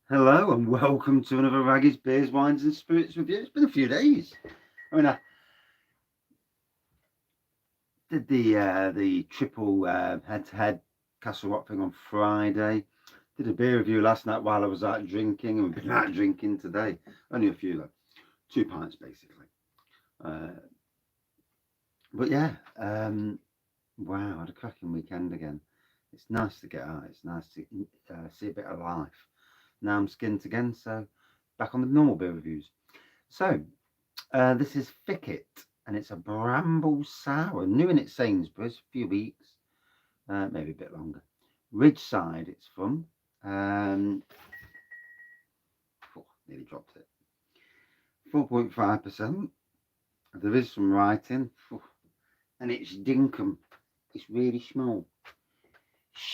Hello and welcome to another Wraggys Beers, Wines and Spirits review. It's been a few days. I did the triple head-to-head Castle Rock thing on Friday. Did a beer review last night while I was out drinking, and we've been out drinking today. Only a few though, 2 pints basically. Uh, but yeah, wow, I had a cracking weekend again. It's nice to get out. It's nice to see a bit of life. Now I'm skint again, so back on the normal beer reviews. So this is Thicket, and it's a Bramble sour. New in at Sainsbury's, a few weeks, maybe a bit longer. RidgeSide, it's from. Nearly dropped it. 4.5%. There is some writing, and it's dinkum. It's really small.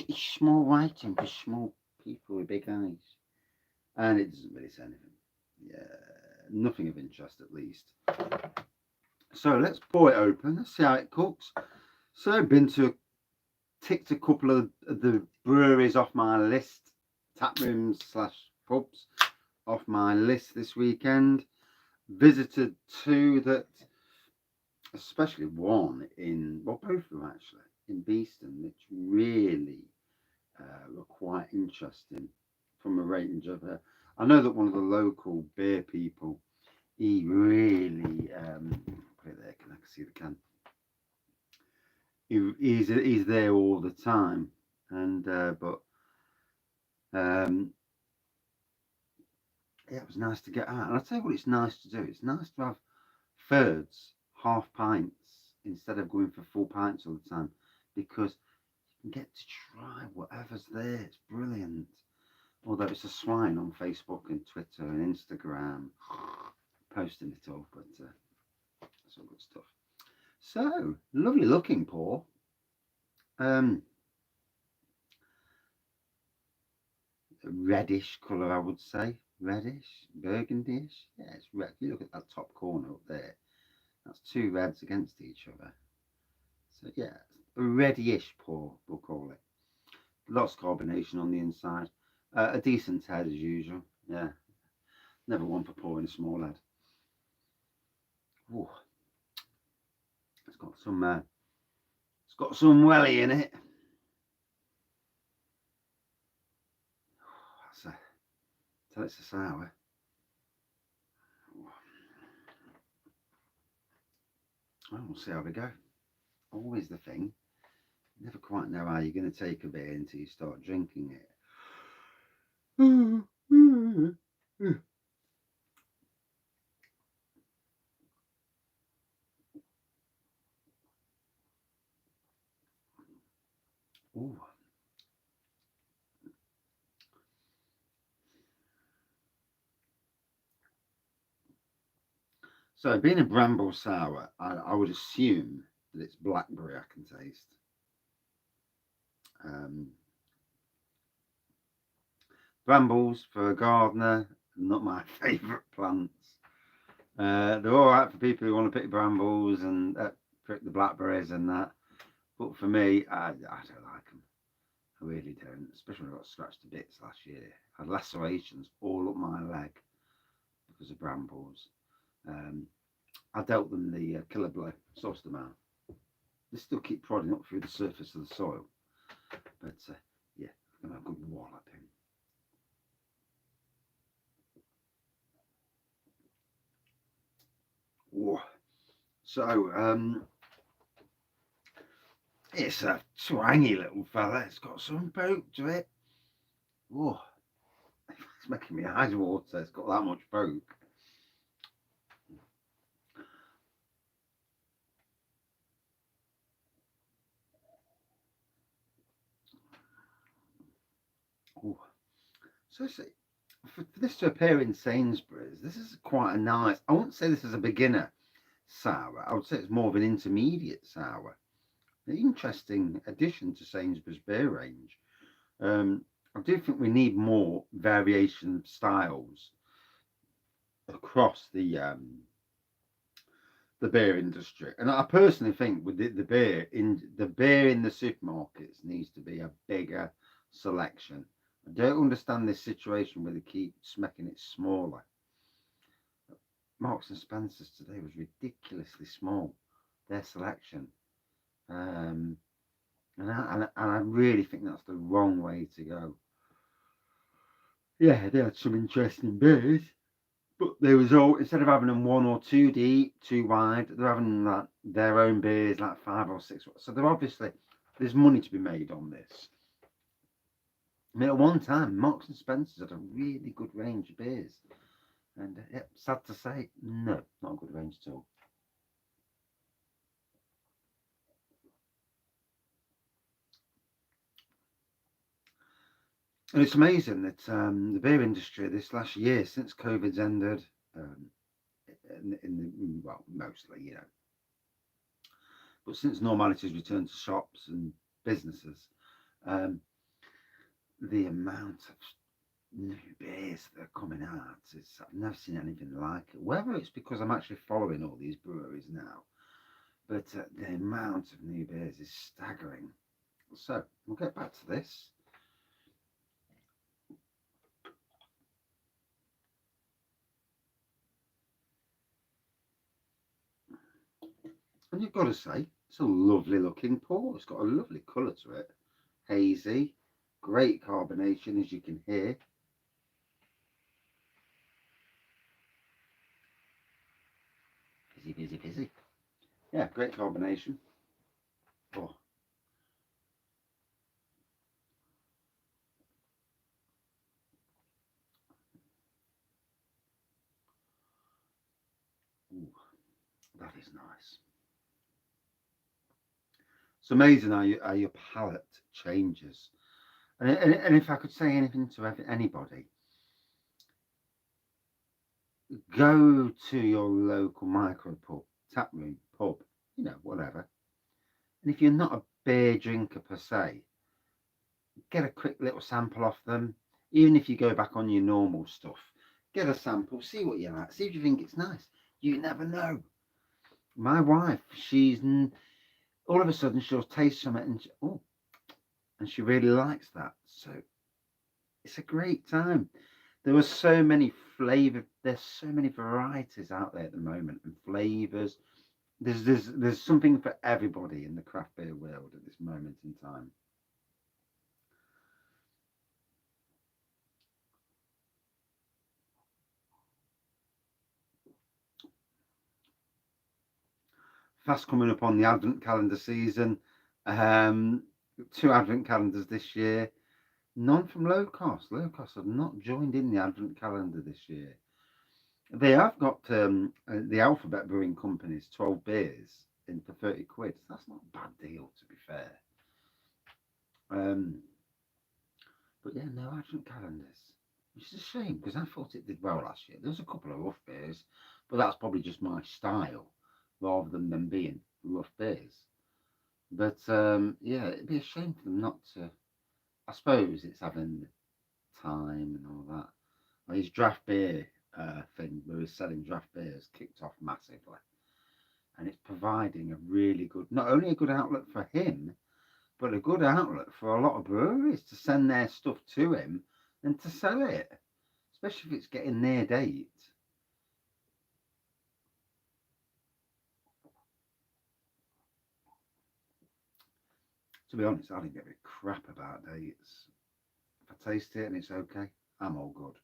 It's small writing for small people with big eyes, and it doesn't really say anything. Yeah, nothing of interest at least. So let's pour it open. Let's see how it cooks. So I've ticked a couple of the breweries off my list, tap rooms / pubs off my list this weekend. Visited two that, especially one both of them actually, in Beeston, which really were quite interesting from a range of. I know that one of the local beer people, he really put it there. I can see the can. He's there all the time, and but yeah, it was nice to get out. And I'll tell you what, it's nice to do. It's nice to have thirds, half pints instead of going for full pints all the time, because you can get to try whatever's there. It's brilliant. Although it's a swine on Facebook and Twitter and Instagram posting it all, but that's all good stuff. So lovely looking, Paul. Reddish colour, I would say. Reddish, burgundyish. Yeah, it's red. You look at that top corner up there. That's two reds against each other. So yeah, a reddish pour, we'll call it. Lots of carbonation on the inside. A decent head as usual. Yeah, never one for pouring a small head. Ooh, it's got some welly in it. Tell it's a sour. Well, we'll see how we go. Always the thing. You never quite know how you're going to take a beer until you start drinking it. Ooh. So, being a Bramble sour, I would assume that it's blackberry I can taste. Brambles, for a gardener, not my favourite plants. They're all right for people who want to pick brambles and pick the blackberries and that. But for me, I don't like them. I really don't. Especially when I got scratched to bits last year. I had lacerations all up my leg because of brambles. I dealt them the killer blow, sourced them out. They still keep prodding up through the surface of the soil. But yeah, I'm going to have a good wallop in. Whoa. So, it's a twangy little fella. It's got some poke to it. Whoa. It's making me eyes water. It's got that much poke. Ooh. So for this to appear in Sainsbury's, this is quite a nice. I wouldn't say this is a beginner sour. I would say it's more of an intermediate sour. An interesting addition to Sainsbury's beer range. I do think we need more variation of styles across the beer industry, and I personally think with the beer in the supermarkets needs to be a bigger selection I don't understand this situation where they keep making it smaller. Marks and Spencer's today was ridiculously small, their selection. Um, and I really think that's the wrong way to go. Yeah, they had some interesting beers, but there was all, instead of having them one or two deep, too wide, they're having like their own beers, like 5 or 6. So they're obviously, there's money to be made on this. I mean, at one time, Marks and Spencer's had a really good range of beers, and yeah, sad to say, no, not a good range at all. And it's amazing that the beer industry this last year, since COVID's ended, in the, well, mostly, but since normality's returned to shops and businesses, um, the amount of new beers that are coming out, I've never seen anything like it. Whether it's because I'm actually following all these breweries now, but the amount of new beers is staggering. So we'll get back to this. And you've got to say, it's a lovely looking pour. It's got a lovely colour to it. Hazy, great carbonation, as you can hear. Fizzy, fizzy, fizzy. Yeah, great carbonation. Oh. Ooh, that is nice. It's amazing how your palate changes. And if I could say anything to anybody, go to your local micro pub, tap room, pub, whatever. And if you're not a beer drinker per se, get a quick little sample off them. Even if you go back on your normal stuff, get a sample, see what you like, see if you think it's nice. You never know. My wife, she's all of a sudden she'll taste something and she really likes that. So it's a great time. There were so many there's so many varieties out there at the moment and flavors. There's something for everybody in the craft beer world at this moment in time. Fast coming up on the advent calendar season. Um, 2 advent calendars this year. None from low cost. Low cost have not joined in the advent calendar this year. They have got the Alphabet Brewing Company's 12 beers in for 30 quid. That's not a bad deal, to be fair. Um, but yeah, no advent calendars, which is a shame because I thought it did well last year. There was a couple of rough beers, but that's probably just my style rather than them being rough beers. But yeah, it'd be a shame for them not to. I suppose it's having time and all that. Well, his draft beer thing, where he's selling draft beers, kicked off massively, and it's providing a really good, not only a good outlet for him, but a good outlet for a lot of breweries to send their stuff to him and to sell it, especially if it's getting near date. To be honest, I don't give a crap about dates. If I taste it and it's okay, I'm all good.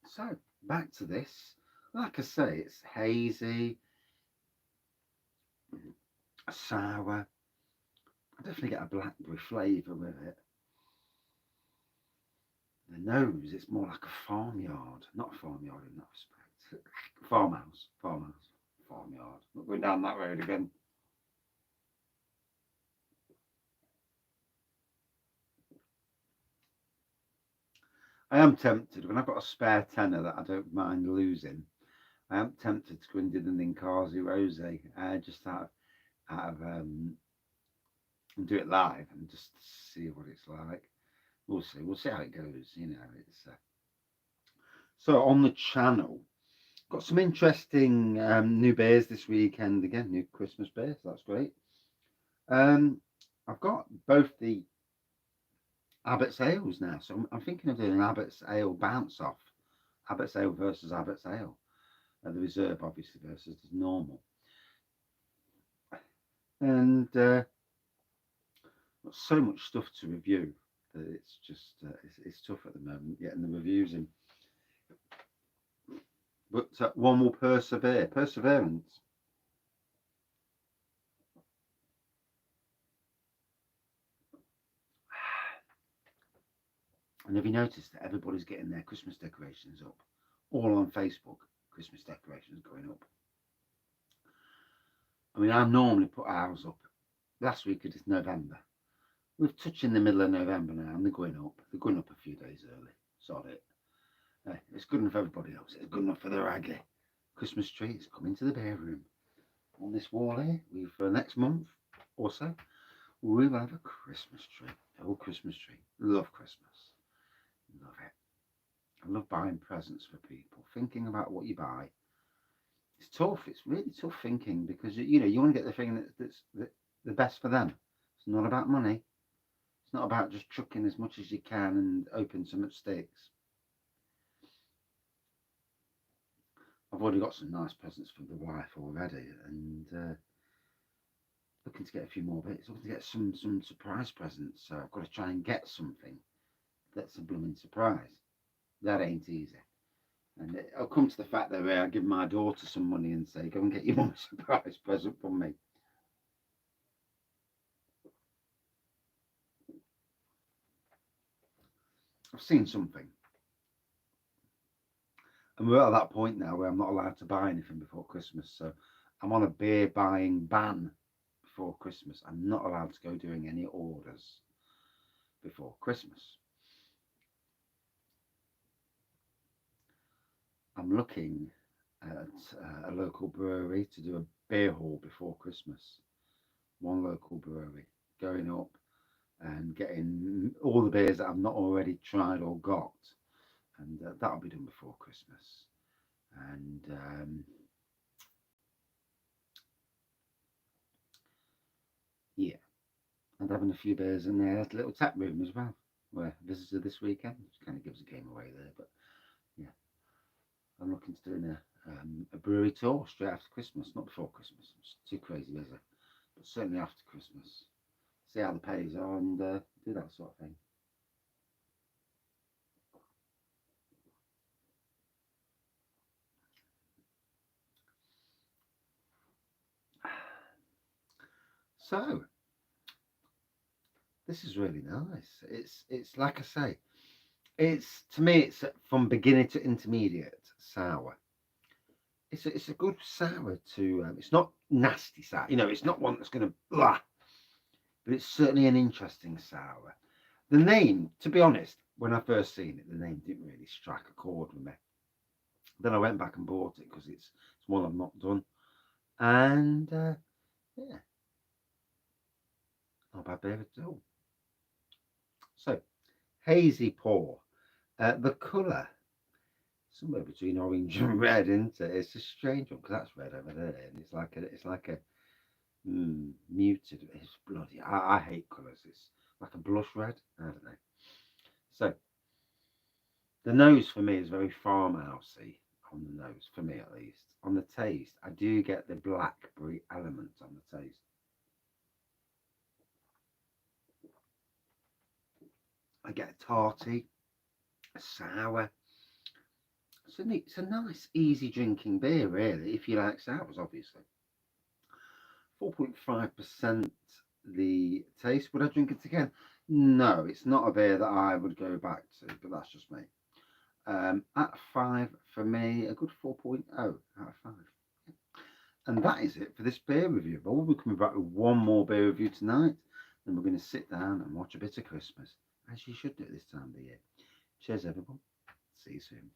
So back to this. Like I say, it's hazy, sour. I definitely get a blackberry flavour with it. The nose, it's more like a farmyard, not a farmyard in that respect. Farmyard. Not going down that road again. I am tempted when I've got a spare tenner that I don't mind losing. I am tempted to go and do the Ninkasi Rosé, just out of and do it live and just see what it's like. We'll see. We'll see how it goes. It's so on the channel. Got some interesting new beers this weekend. Again, new Christmas beers. That's great. I've got both the Abbott's ales now, so I'm thinking of doing an Abbott's ale bounce off. Abbott's ale versus Abbott's ale. The reserve, obviously, versus the normal. And got so much stuff to review that it's just it's tough at the moment getting the reviews in. But one will persevere. Perseverance. And have you noticed that everybody's getting their Christmas decorations up? All on Facebook, Christmas decorations going up. I mean, I normally put ours up last week it is November. We've touched in the middle of November now and they're going up. They're going up a few days early. Sod it. It's good enough for everybody else. It's good enough for the Wraggly. Christmas tree is coming to the bear room. On this wall here, for next month or so, we'll have a Christmas tree. A whole Christmas tree. Love Christmas. Love it. I love buying presents for people. Thinking about what you buy. It's tough. It's really tough thinking because you want to get the thing that's the best for them. It's not about money. It's not about just chucking as much as you can and hoping so much sticks. I've already got some nice presents for the wife already, and looking to get a few more bits. Looking to get some surprise presents. So I've got to try and get something that's a blooming surprise. That ain't easy. And I'll come to the fact that I give my daughter some money and say, go and get your mum a surprise present from me. I've seen something. And we're at that point now where I'm not allowed to buy anything before Christmas. So I'm on a beer buying ban before Christmas. I'm not allowed to go doing any orders before Christmas. I'm looking at a local brewery to do a beer haul before Christmas. One local brewery going up and getting all the beers that I've not already tried or got. And that'll be done before Christmas. And yeah, and having a few beers in there. There's a little tap room as well. Where I visited this weekend, which kind of gives a game away there. But yeah, I'm looking to doing a brewery tour straight after Christmas, not before Christmas. It's too crazy, is it? But certainly after Christmas. See how the pays are and do that sort of thing. So this is really nice. It's like I say, it's to me it's from beginner to intermediate sour. It's a good sour to. It's not nasty sour. It's not one that's going to blah, but it's certainly an interesting sour. The name, to be honest, when I first seen it, the name didn't really strike a chord with me. Then I went back and bought it because it's one I've not done, and yeah, not bad beer at all. So hazy pour. The colour, somewhere between orange and red, isn't it? It's a strange one because that's red over there, and it's like a muted. It's bloody. I hate colours. It's like a blush red. I don't know. So the nose for me is very farmhousey on the nose, for me at least. On the taste, I do get the blackberry element on the taste. I get a tarty, a sour. It's a nice, easy drinking beer, really, if you like sours, obviously. 4.5% the taste. Would I drink it again? No, it's not a beer that I would go back to, but that's just me. At 5 for me, a good 4.0 out of 5. And that is it for this beer review. But we'll be coming back with one more beer review tonight. Then we're going to sit down and watch a bit of Christmas, as you should do at this time of the year. Cheers, everyone. See you soon.